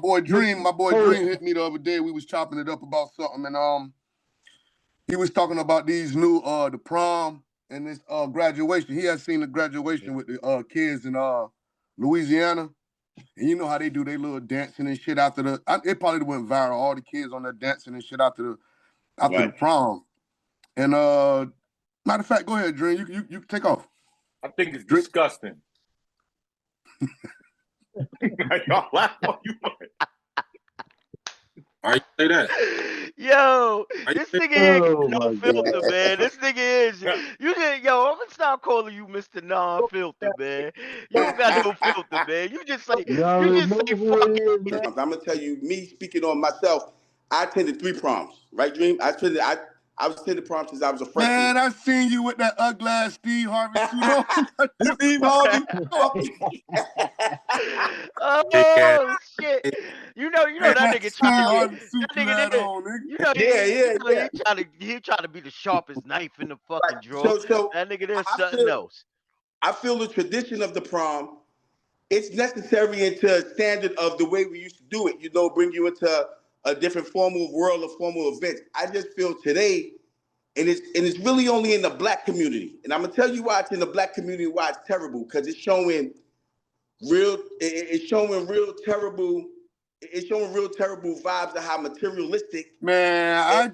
My boy Dream hit me the other day. We was chopping it up about something, and he was talking about these new the prom and this graduation. He had seen the graduation with the kids in Louisiana. And you know how they do their little dancing and shit after it probably went viral. All the kids on there dancing and shit after the prom. And matter of fact, go ahead, Dream. You take off. I think it's disgusting. Y'all laugh all you want. Why you say that? Yo, this nigga here no filter, man. This nigga is I'm gonna stop calling you Mr. Non-Filter, man. You don't got no filter, man. You just say fuck it. I'm gonna tell you, me speaking on myself, I attended 3 proms, right, Dream? I was attending proms since I was a freshman. Man, I seen you with that ugly ass Steve Harvey suit on. Steve Harvey. Oh shit! You know that nigga trying to he trying to be the sharpest knife in the fucking drawer. So that nigga there's something else. I feel the tradition of the prom, it's necessary into a standard of the way we used to do it. Bring you into a different formal world of formal events. I just feel today, and it's really only in the black community. And I'm gonna tell you why it's in the black community, why it's terrible, because it's showing real terrible vibes of how materialistic. Man, I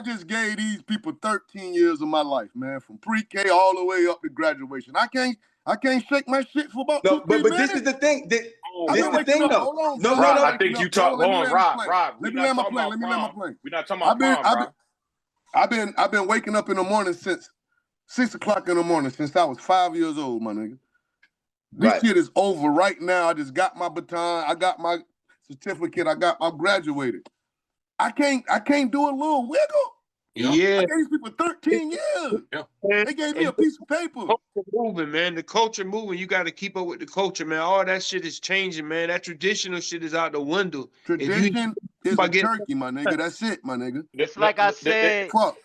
just gave these people 13 years of my life, man, from pre-K all the way up to graduation. I can't shake my shit for about 2-3 minutes. But this is the thing. This is the thing, though. Hold on, no. I think you talk. Hold on, Rob. Let me land my plane. We're not talking about prom, bro. I've been waking up in the morning since 6 o'clock in the morning since I was 5 years old, my nigga. This shit is over right now. I just got my baton. I got my certificate. I'm graduated. I can't do a little wiggle. Yeah. I gave these people 13 years. Yeah. They gave me a piece of paper. Culture moving, man. The culture moving. You got to keep up with the culture, man. All that shit is changing, man. That traditional shit is out the window. Tradition is a turkey, my nigga. That's it, my nigga. It's like I said. Fuck.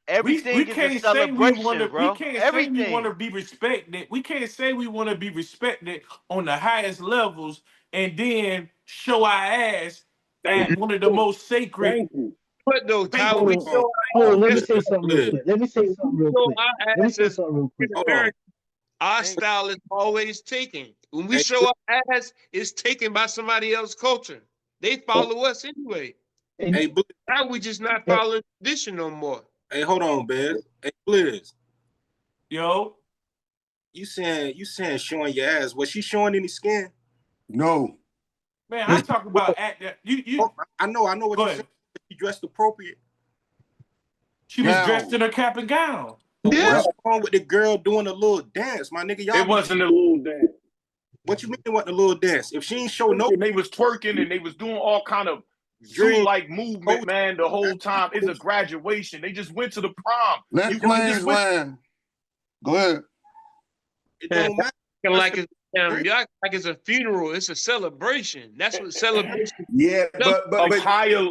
Everything is a celebration, bro. We can't say we want to be respected. We can't say we want to be respected on the highest levels and then show our ass at one of the most sacred. But though, Tyler, let me say something real quick. Our style is always taken. When we show our ass, it's taken by somebody else's culture. They follow us anyway. Hey, now we just not following tradition no more. Hey, hold on, man. Hey, Blizz. Yo. You saying showing your ass. Was she showing any skin? No. Man, I'm talking about I know what you're saying. She dressed appropriate. She was dressed in a cap and gown. Yeah. What's wrong with the girl doing a little dance, my nigga? It wasn't a little dance. What you mean it wasn't a little dance? If she ain't show no, they was twerking and they was doing all kind of dream-like movement, man, the whole time. It's a graduation. They just went to the prom. Let flames land. Go ahead. It don't matter. Like it's a funeral. It's a celebration. That's what celebration. Yeah, but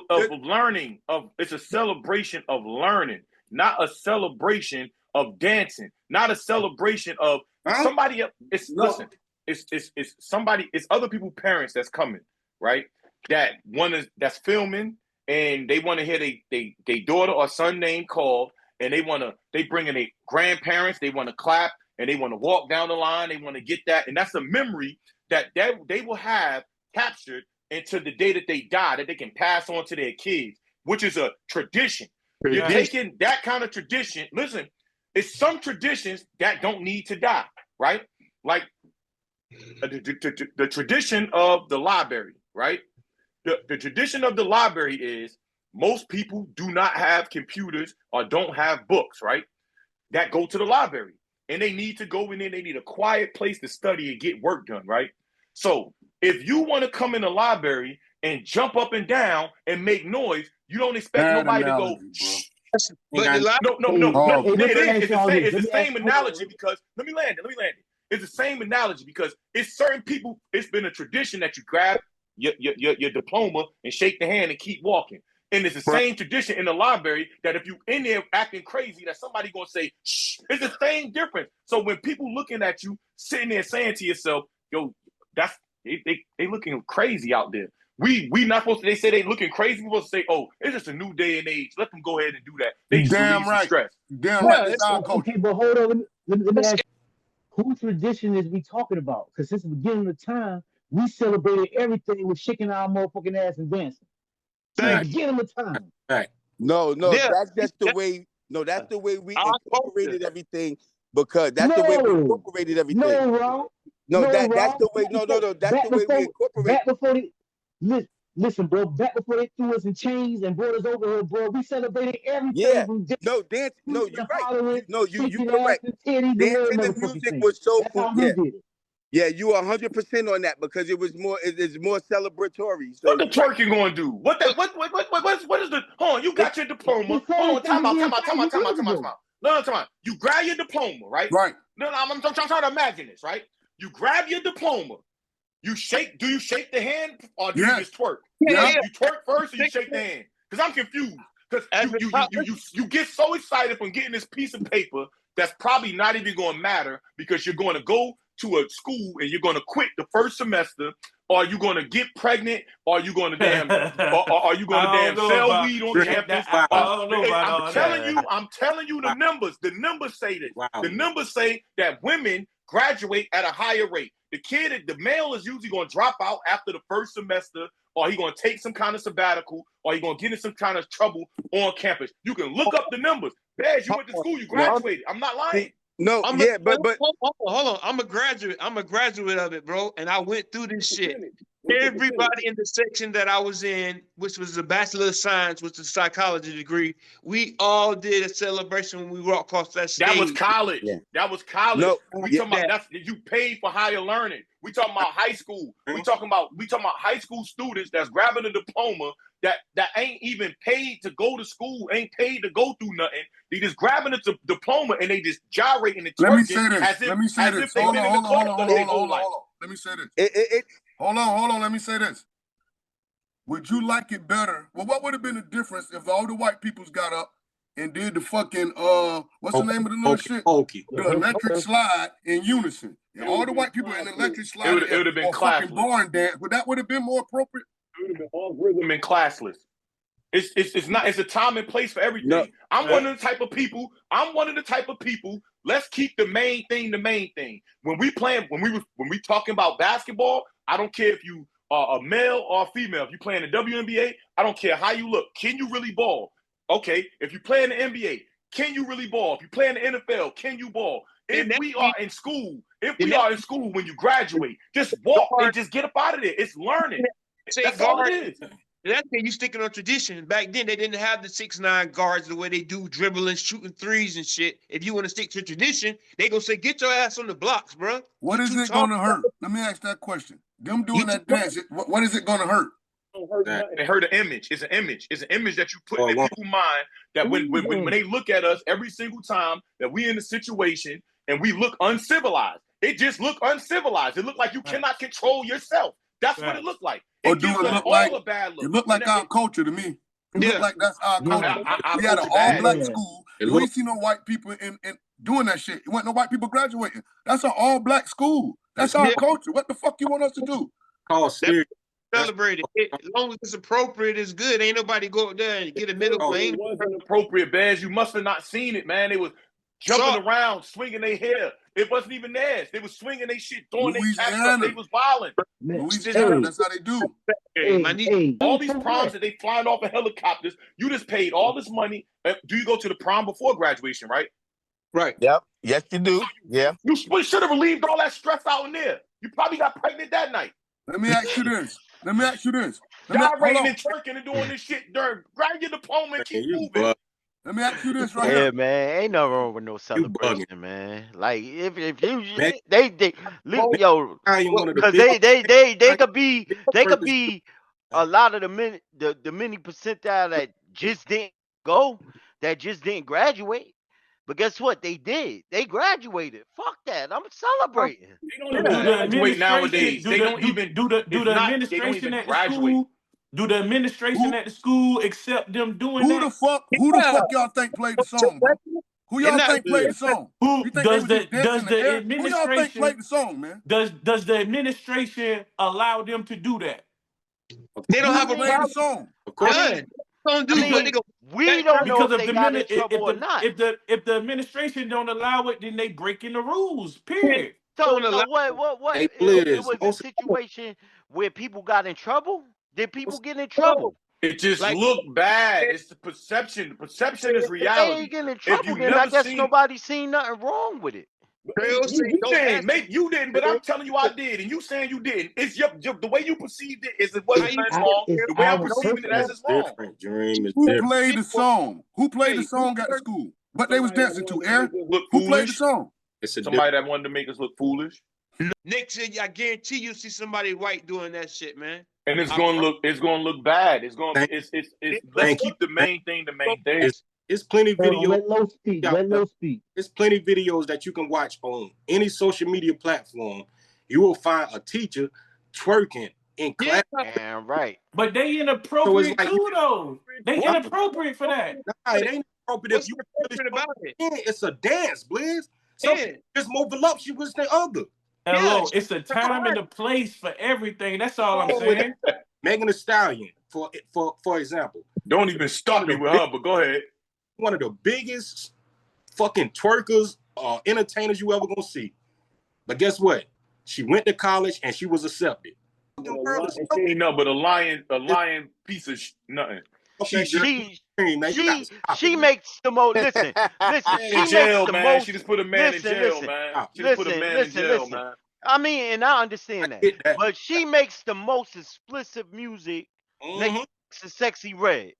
of learning. It's a celebration of learning, not a celebration of dancing, not a celebration of somebody. Listen. It's somebody. It's other people's parents that's coming, right? That's filming and they want to hear they daughter or son name called and they bring in their grandparents, they want to clap and they want to walk down the line, they want to get that, and that's a memory that they will have captured into the day that they die, that they can pass on to their kids, which is a tradition. You're taking that kind of tradition. Listen, it's some traditions that don't need to die, right? Like the tradition of the library, right? The tradition of the library is most people do not have computers or don't have books, right? That go to the library. And they need to go in there. They need a quiet place to study and get work done, right? So if you want to come in the library and jump up and down and make noise, you don't expect nobody to go, shh. No. It's the same analogy because, let me land it. It's the same analogy because it's certain people, it's been a tradition that you grab your diploma and shake the hand and keep walking. And it's the same tradition in the library that if you in there acting crazy, that somebody gonna say, shh, it's the same difference. So when people looking at you, sitting there saying to yourself, yo, they looking crazy out there. We not supposed to. They say they looking crazy. We supposed to say, oh, it's just a new day and age. Let them go ahead and do that. They just Damn relieve some right. stress. Damn right. It's our culture. Okay, but hold on. Let me ask you, whose tradition is we talking about? Because since the beginning of time, we celebrated everything with shaking our motherfucking ass and dancing. Since the beginning of time. Right. No, Yeah. that's just the way. No, that's the way we Our incorporated culture. everything because that's the way we incorporated everything. No, Ron. No, No, that's the way. Ron. No. That's the way we incorporate. Back before they listen, bro. Back before they threw us in chains and brought us over here, bro. We celebrated everything. Yeah. From No, dance. No, you're right. You shaking correct. ass and titties Dancing and music was so That's cool. how we did it. Yeah, you 100% on that because it was more. It's more celebratory. So What the twerking going to do? What is the? Hold on, you got your diploma. Hold on, time out. No, time out. You grab your diploma, right? Right. No, I'm trying to imagine this, right? You grab your diploma. You shake. Do you shake the hand or do you just twerk? Yeah. You twerk first or you shake the hand? Because I'm confused. Because you get so excited from getting this piece of paper that's probably not even going to matter because you're going to go to a school and you're going to quit the first semester, or you're going to get pregnant, or you're going to damn, or are you going to damn sell weed on campus? I'm telling you the numbers. The numbers say this. Wow. The numbers say that women graduate at a higher rate. The male is usually going to drop out after the first semester, or he's going to take some kind of sabbatical, or he's going to get in some kind of trouble on campus. You can look up the numbers. Badge, you went to school, you graduated. I'm not lying. No, but hold on. I'm a graduate of it, bro. And I went through this shit. Everybody in the section that I was in, which was a Bachelor of Science, which is a psychology degree, we all did a celebration when we walked across that stage. That was college. Yeah. That was college. No, we talking about you paid for higher learning. We talking about high school. We talking about high school students that's grabbing a diploma that ain't even paid to go to school, ain't paid to go through nothing. They just grabbing a diploma and they just gyrating and twerking. Let me say this. Hold on. Let me say this. Hold on. Let me say this. Would you like it better? Well, what would have been the difference if all the white peoples got up and did the fucking what's the name of the little shit? The electric slide in unison. And all the white people in the electric slide. It would have been fucking barn dance, but that would have been more appropriate. It would have been all rhythm and classless. It's a time and place for everything. No. I'm one of the type of people. Let's keep the main thing the main thing. When we talking about basketball, I don't care if you are a male or a female. If you play in the WNBA, I don't care how you look. Can you really ball? Okay. If you play in the NBA, can you really ball? If you play in the NFL, can you ball? If we are in school when you graduate, just walk and just get up out of there. It's learning. That's all it is. That's when you sticking on tradition. Back then, they didn't have the 6'9" guards the way they do, dribbling, shooting threes and shit. If you want to stick to tradition, they gonna say, "Get your ass on the blocks, bro." What is it gonna hurt? Let me ask that question. Them doing that dance, what is it gonna hurt? It hurt an image. It's an image. It's an image that you put in people's mind that when they look at us every single time that we in a situation and we look uncivilized, it just look uncivilized. It look like you cannot control yourself. That's what it looked like. Or do it look like a bad look? It looked like our culture to me. It looked like that's our culture. We had an all-black school. You ain't see no white people in doing that shit. It wasn't no white people graduating. That's an all-black school. That's our culture. What the fuck you want us to do? Celebrate it. As long as it's appropriate, it's good. Ain't nobody go up there and get a middle claim. It wasn't appropriate, Bears. You must have not seen it, man. They was jumping around, swinging their hair. It wasn't even theirs. They was swinging their shit, throwing their caps up. They was violent. Louisiana, that's how they do. All these proms that they flying off of helicopters, you just paid all this money. Do you go to the prom before graduation, right? Right. Yep. Yes, you do. Yeah. You should have relieved all that stress out in there. You probably got pregnant that night. Let me ask you this. Gyrating and twerking and doing this shit during grab your diploma and keep moving. Let me ask you this right here. Yeah, man, ain't nothing wrong with no celebration, man. Like if you they yo, because they could be a lot of the many percentile that just didn't go, that just didn't graduate. But guess what? They did. They graduated. Fuck that. I'm celebrating. They don't even graduate nowadays. They don't even do the administration at the school. Do the administration at the school accept them doing that? Who the fuck y'all think played the song, bro? Who y'all think played the song? Does the administration? Who y'all think played the song, man? Does the administration allow them to do that? They don't have a Play the problem. song. Done. Don't do what they go. We don't know Because if if they the got in trouble or not. if the administration don't allow it, then they breaking the rules. Period. So Don't allow- what? Hey, It Blizz, was a most- situation where people got in trouble. Did people get in trouble? It just Like- looked bad. It's the perception. The perception is If they reality. ain't getting in If trouble, you then I never guess seen- nobody seen nothing wrong with it. Trail say You don't didn't, ask mate. You didn't, but Trail. I'm telling you I did, and you saying you didn't. It's the way you perceived it is it wasn't It's wrong. it's The way I'm our perceiving it as It's it's wrong. different. Dream is Who different. played the song? Who played the Hey, song at the school? What they was dancing to, Aaron? Look Who played the foolish. song? It's a Somebody that wanted to make us look foolish, Nick said, I guarantee you see somebody white doing that shit, man. and it's gonna look bad. It's gonna let's Thank keep the main thing the main thing. It's plenty Hold on, videos. let Low speak. Yeah. Let Low speak. There's plenty videos that you can watch on any social media platform. You will find a teacher twerking in class. Damn right. But they inappropriate like- too, though. They What? inappropriate for that. Nah, it ain't appropriate What's if you appropriate about it? It's a dance, Blizz. Some Yeah. people just more voluptuous than other. Hello, Yes. it's a time and a place for everything. That's all I'm saying. Megan Thee Stallion, for example, Don't even start me with her, but go ahead. one of the biggest fucking twerkers or entertainers you ever gonna see. But guess what? She went to college and she was accepted. Them girls- Ain't nothing but a lion piece of nothing. Okay, She man, you gotta stop she it, man. makes the most. Listen. In She jail, makes the man. most. She just put a man listen, in jail, listen. man. She just put a man in jail, listen. man. I mean, and I understand that, Get that. but she makes the most explicit music Mhm. next to Sexy Red,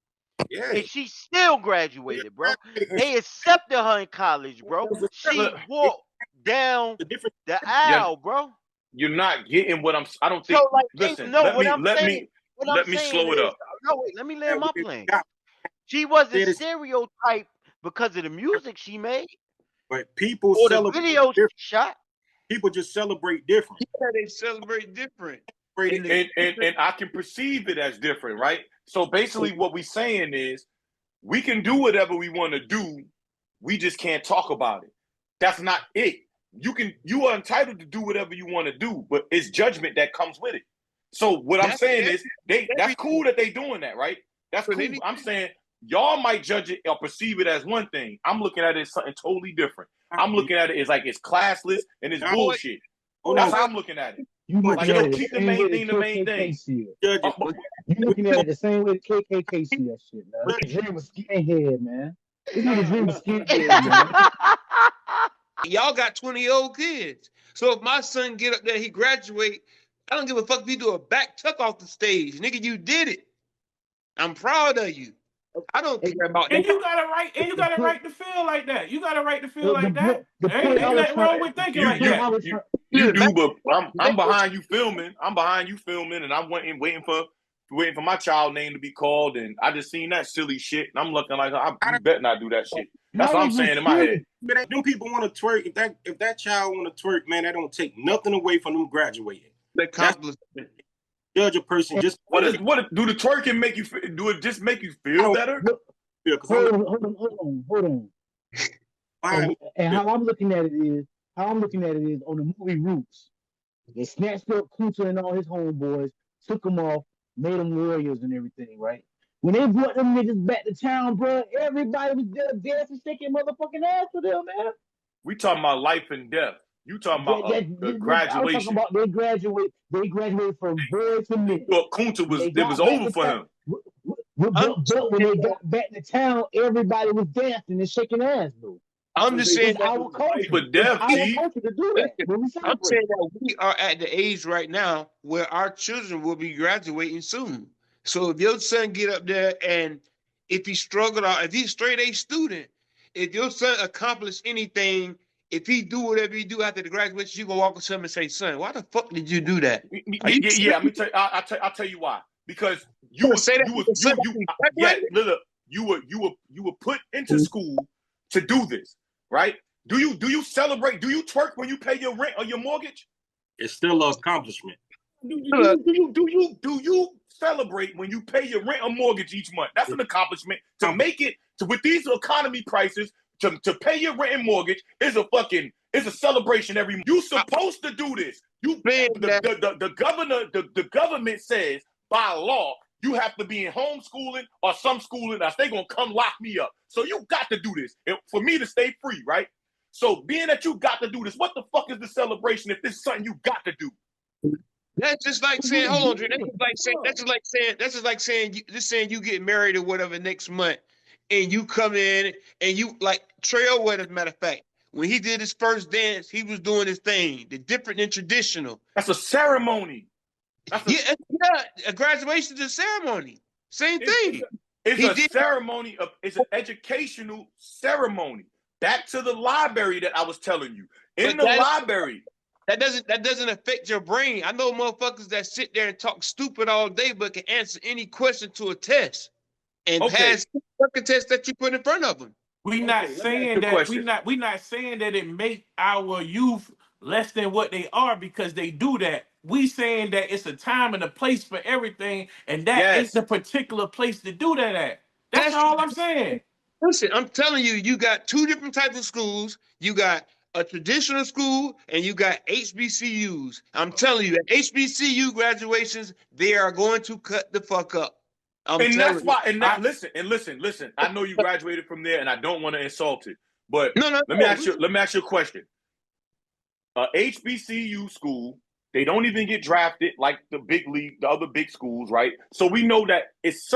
Yeah. and she still graduated, bro. They accepted her in college, bro. She walked down The difference. the aisle, bro. You're not getting what I don't think. So, like, Listen, no, let what me I'm let saying, me what I'm let me saying slow it is- up. No, wait, let me land my we plane. got- She wasn't It is- stereotyped because of the music she made But people or the celebrate videos she different. shot. People just celebrate different. Yeah, they celebrate different. And I can perceive it as different, right? So basically what we saying is we can do whatever we want to do. We just can't talk about it. That's not it. You are entitled to do whatever you want to do, but it's judgment that comes with it. So what I'm saying is that's cool that they doing that, right? That's cool. I'm saying y'all might judge it or perceive it as one thing. I'm looking at it as something totally different. I'm looking at it as like it's classless and it's bullshit. That's how I'm looking at it. You Like, looking yo, at it the keep the same main way thing the the main KKK thing. see it. Judge it. You looking at it the same way the KKK see that shit, man. Dream was skinhead, man. This nigga Dream was skinhead, man. Y'all got 20-year-old kids. So if my son get up there, he graduate, I don't give a fuck if you do a back tuck off the stage. Nigga, you did it. I'm proud of you. I don't care about And that. you got a right to feel like that. You got a right to feel like that. The Ain't point I was nothing wrong trying- with thinking You- like you- that. You do, but I'm behind you filming. I'm behind you filming, and I'm waiting for my child name to be called. And I just seen that silly shit, and I'm looking like you better not do that shit. That's what I'm saying in my head. But them people want to twerk. If that child want to twerk, man, that don't take nothing away from them graduating. The accomplishment. Judge a person just What do the twerking make you? Do it just make you feel better? because Hold on. And how I'm looking at it is on the movie Roots. They snatched up Kunta and all his homeboys, took them off, made them warriors and everything, right? When they brought them niggas back to town, bro, everybody was there dancing, shaking motherfucking ass for them, man. We talking about life and death. You talking about graduation. I'm talking about they graduated from boy to men. Thought Kunta was They it got was back over to for town. him. But when they got back to town, everybody was dancing and shaking ass, though. I'm just saying It's our culture. For death, It's our Chief. culture to do that. When we I'm celebrate. saying that we are at the age right now where our children will be graduating soon. So if your son get up there and if he struggled out, if he's straight A student, if your son accomplish anything, if he do whatever he do after the graduation, you gonna walk up to him and say, "Son, why the fuck did you do that?" Yeah. Let me tell you. I'll tell you why. Because you gonna were say that you were to somebody look, you were put into school to do this, right? Do you celebrate? Do you twerk when you pay your rent or your mortgage? it's still an accomplishment. Do you celebrate when you pay your rent or mortgage each month? That's an accomplishment. To make it to with these economy prices, to pay your rent and mortgage is a celebration every month. You supposed to do this. The government says by law, you have to be in homeschooling or some schooling else. They're going to come lock me up. So you got to do this for me to stay free, right? So being that you got to do this, what the fuck is the celebration if this is something you got to do? That's just like saying, hold on, Dre. That's just like saying you get married or whatever next month, and you come in and you like Trail. As a matter of fact, when he did his first dance, he was doing his thing, the different and traditional. That's a ceremony. A graduation is a ceremony. Same thing. It's an educational ceremony. Back to the library that I was telling you. In the library. That doesn't affect your brain. I know motherfuckers that sit there and talk stupid all day, but can answer any question to a test and pass the fucking test that you put in front of them. We not saying that we not saying that it make our youth less than what they are because they do that. We saying that it's a time and a place for everything, and that ain't the particular place to do that at. That's all I'm saying. Listen, I'm telling you, you got two different types of schools. You got a traditional school and you got HBCUs. I'm telling you, at HBCU graduations, they are going to cut the fuck up. Listen. I know you graduated from there, and I don't want to insult it, but let me ask you a question. HBCU school, they don't even get drafted like the big league, the other big schools, right? So we know that it's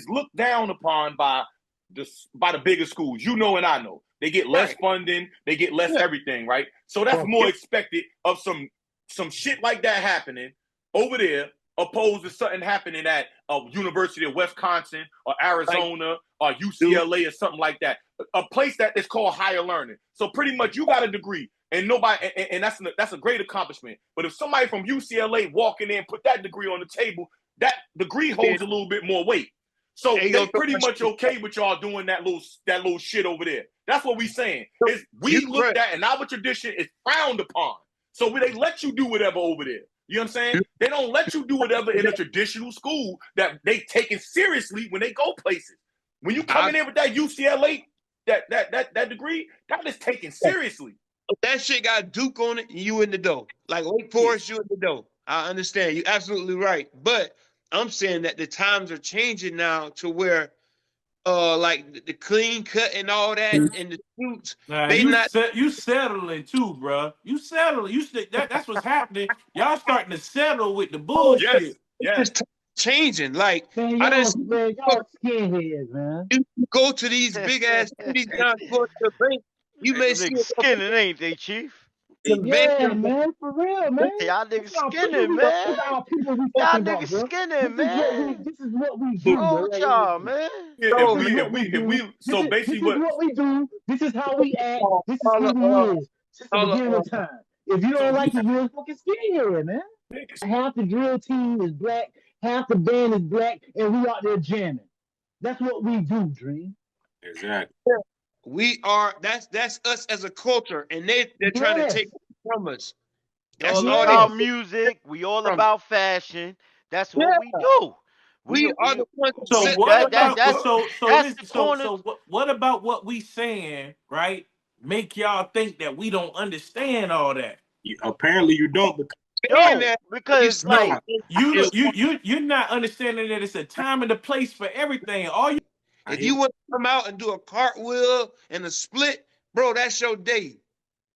looked down upon by the bigger schools. You know, and I know. They get less funding, they get less everything, right? So that's more expected of some shit like that happening over there, opposed to something happening at a University of Wisconsin or Arizona or UCLA or something like that. A place that is called higher learning. So pretty much you got a degree, and nobody, and that's a great accomplishment. But if somebody from UCLA walking in, put that degree on the table, that degree holds a little bit more weight. So they pretty much okay with y'all doing that little shit over there. That's what we saying. We looked at, and our tradition is frowned upon. So they let you do whatever over there. You know what I'm saying? They don't let you do whatever in a traditional school that they taken seriously when they go places. When you come in with that UCLA, that degree, that is taken seriously. That shit got Duke on it, and you in the door. Like Wake Forest, you in the door. I understand. You're absolutely right. But I'm saying that the times are changing now to where like the clean cut and all that and the suits. You settling too, bro. You settling. That's what's happening. Y'all starting to settle with the bullshit. Yes. It's changing. Like man, y'all skinheads, man. You go to these big ass cities now, go to the bank. You may see skinning, ain't they, Chief? Yeah, man, for real, man. Y'all niggas skinning, man. Y'all niggas skinning, man. This is what we do. Y'all, man. So basically, what we do. This is how we act. This is who we is. Since the beginning of time. If you don't like it, you're a fucking skinhead, man. Half the drill team is black, half the band is black, and we out there jamming. That's what we do, Dream. Exactly. We are. That's us as a culture, and they're trying to take it from us. That's all about music. We all about fashion. That's what we do. We are the ones. So what about what we saying, right? Make y'all think that we don't understand all that? Apparently, you don't. Because like you're not understanding that it's a time and a place for everything. If you want to come out and do a cartwheel and a split, bro, that's your day.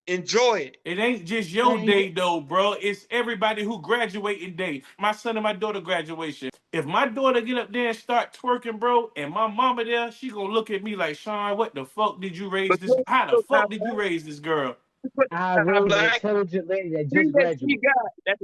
Enjoy it. It ain't just your day, though, bro. It's everybody who graduating day. My son and my daughter graduation. If my daughter get up there and start twerking, bro, and my mama there, she gonna look at me like, Sean, what the fuck did you raise this? How the fuck did you raise this girl? I raised an intelligent lady that just graduated. That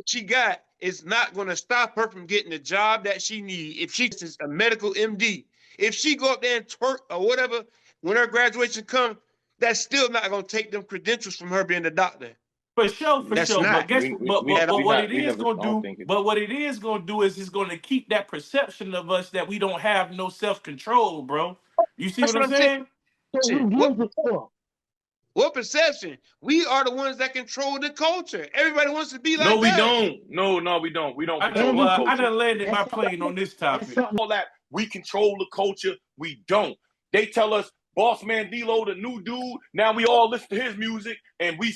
she got is not gonna stop her from getting the job that she needs. If she's a medical MD. If she go up there and twerk or whatever, when her graduation comes, that's still not going to take them credentials from her being a doctor. For sure. But what it is going to do is it's going to keep that perception of us that we don't have no self-control, bro. You see what I'm saying? What perception? We are the ones that control the culture. Everybody wants to be like that. No, we don't. No, we don't. We don't control the culture. I done landed my plane on this topic. All that we control the culture. We don't. They tell us Boss Man D-Lo, the new dude. Now we all listen to his music and we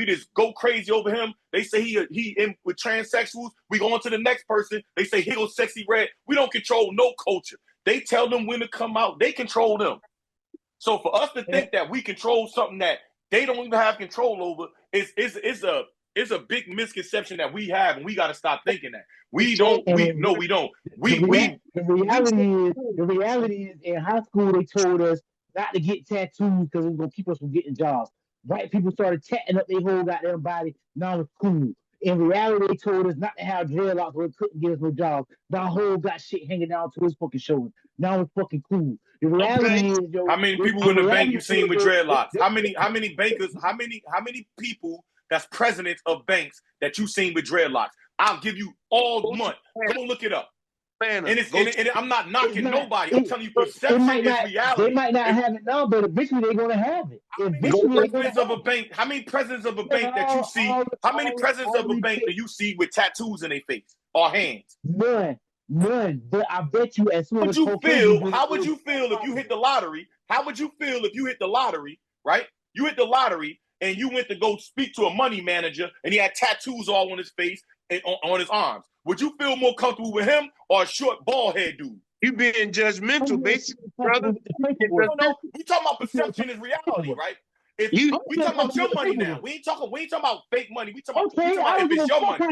just go crazy over him. They say he in with transsexuals. We go on to the next person. They say he goes Sexy Red. We don't control no culture. They tell them when to come out. They control them. So for us to think that we control something that they don't even have control over is a big misconception that we have, and we got to stop thinking that. We don't. We don't. The reality is in high school they told us not to get tattoos because it was gonna keep us from getting jobs. White people started tatting up their whole goddamn body. Now it's cool. In reality, they told us not to have dreadlocks or it couldn't get us no jobs. Now whole got shit hanging down to his fucking shoulders. Now it's fucking cool. The reality is, yo, how many people in the bank you seen with dreadlocks? How many bankers? How many people that's presidents of banks that you seen with dreadlocks? I'll give you all the month. Go look it up. And I'm not knocking nobody. I'm telling you, perception is reality. They might not have it now, but eventually they're gonna have it. How many presidents of a bank that you see? How many presidents of a bank do you see with tattoos in their face or hands? None. But I bet you as soon as how would you feel if you hit the lottery? How would you feel if you hit the lottery, right? You hit the lottery and you went to go speak to a money manager and he had tattoos all on his face and on his arms. Would you feel more comfortable with him or a short bald head dude? You being judgmental, basically, brother. No, we talking about perception is reality, right? We talking about your money now. We ain't talking about fake money. We talking about if it's your money.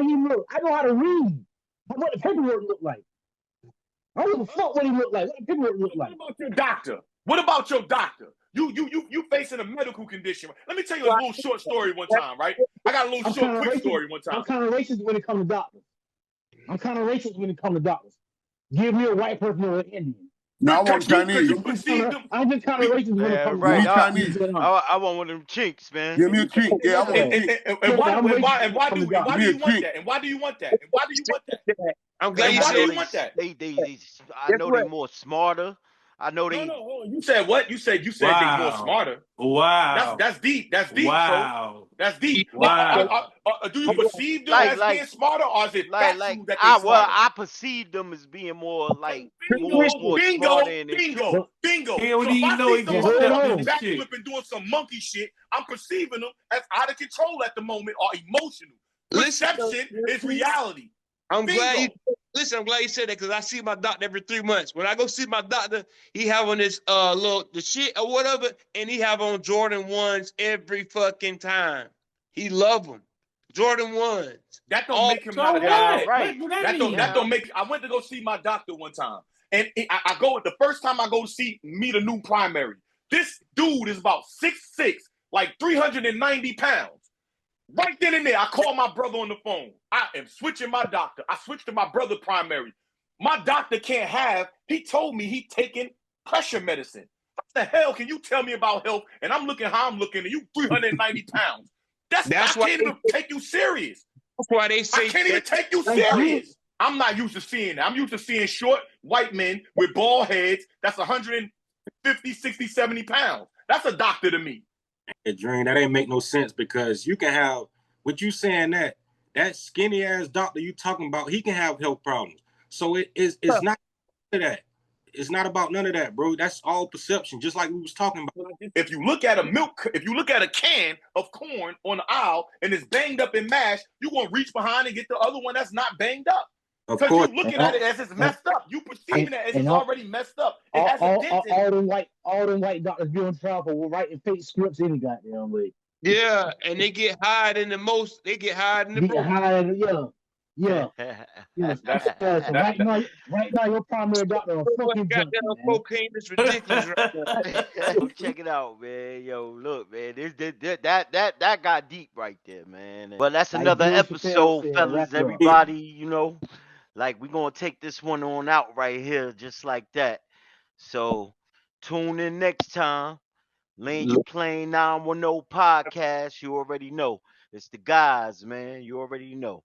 I know how to read. What the paperwork look like? I don't give a fuck what he look like. What the paperwork look like? What about your doctor? What about your doctor? You facing a medical condition. Let me tell you a little short story one time, right? I got a little quick story one time. I'm kind of racist when it comes to doctors. Give me a white person or an Indian. No, I want Chinese. I'm just kind of racist when it comes to Chinese. I want one of them chinks, man. Give me a chink. Yeah, I want a chink. And why do you want that? And why do you want that? I'm glad you said that. I know they're more smarter. I know they. No. You said what? You said they're more smarter. Wow. That's deep. That's deep. Wow. So that's deep. Wow. Do you perceive them as being smarter, or is it that they're smarter? I perceive them as being more like more smarter than bingo. Hell, do you know he back flipping doing some monkey shit? I'm perceiving them as out of control at the moment or emotional. Perception is reality. I'm glad you said that because I see my doctor every 3 months. When I go see my doctor, he have on this the shit or whatever, and he have on Jordan 1s every fucking time. He love them. Jordan 1s. That don't make him not a doctor. Right. That don't make. I went to go see my doctor one time, and I go the first time I go to meet a new primary. This dude is about 6'6", like 390 pounds. Right then and there, I call my brother on the phone. I am switching my doctor. I switched to my brother primary. My doctor can't have. He told me he taking pressure medicine. What the hell can you tell me about health? And I'm looking how I'm looking, and you 390 pounds. That's I can't even take you serious. That's why they say I can't even take you serious. I'm not used to seeing that. I'm used to seeing short white men with bald heads. That's 150, 60, 70 pounds. That's a doctor to me. Dream, that ain't make no sense because you can have what you saying that skinny ass doctor you talking about, he can have health problems. So it's not that. It's not about none of that, bro. That's all perception, just like we was talking about. If you look at a can of corn on the aisle and it's banged up and mashed, you're gonna reach behind and get the other one that's not banged up. Because you're looking at it as it's messed up. You perceiving it as it's already messed up. It has a dent in it. All them white doctors be on trial for writing fake scripts any goddamn way. Yeah, and they get hired in the most. They get hired in the most. Yeah. Right now, your primary doctor. Cocaine is ridiculous right now. Check it out, man. Yo, look, man. That got deep right there, man. But that's another episode, fellas. Everybody, you know. Like, we're going to take this one on out right here, just like that. So, tune in next time. Land Your Plane 910 podcast. You already know. It's the guys, man. You already know.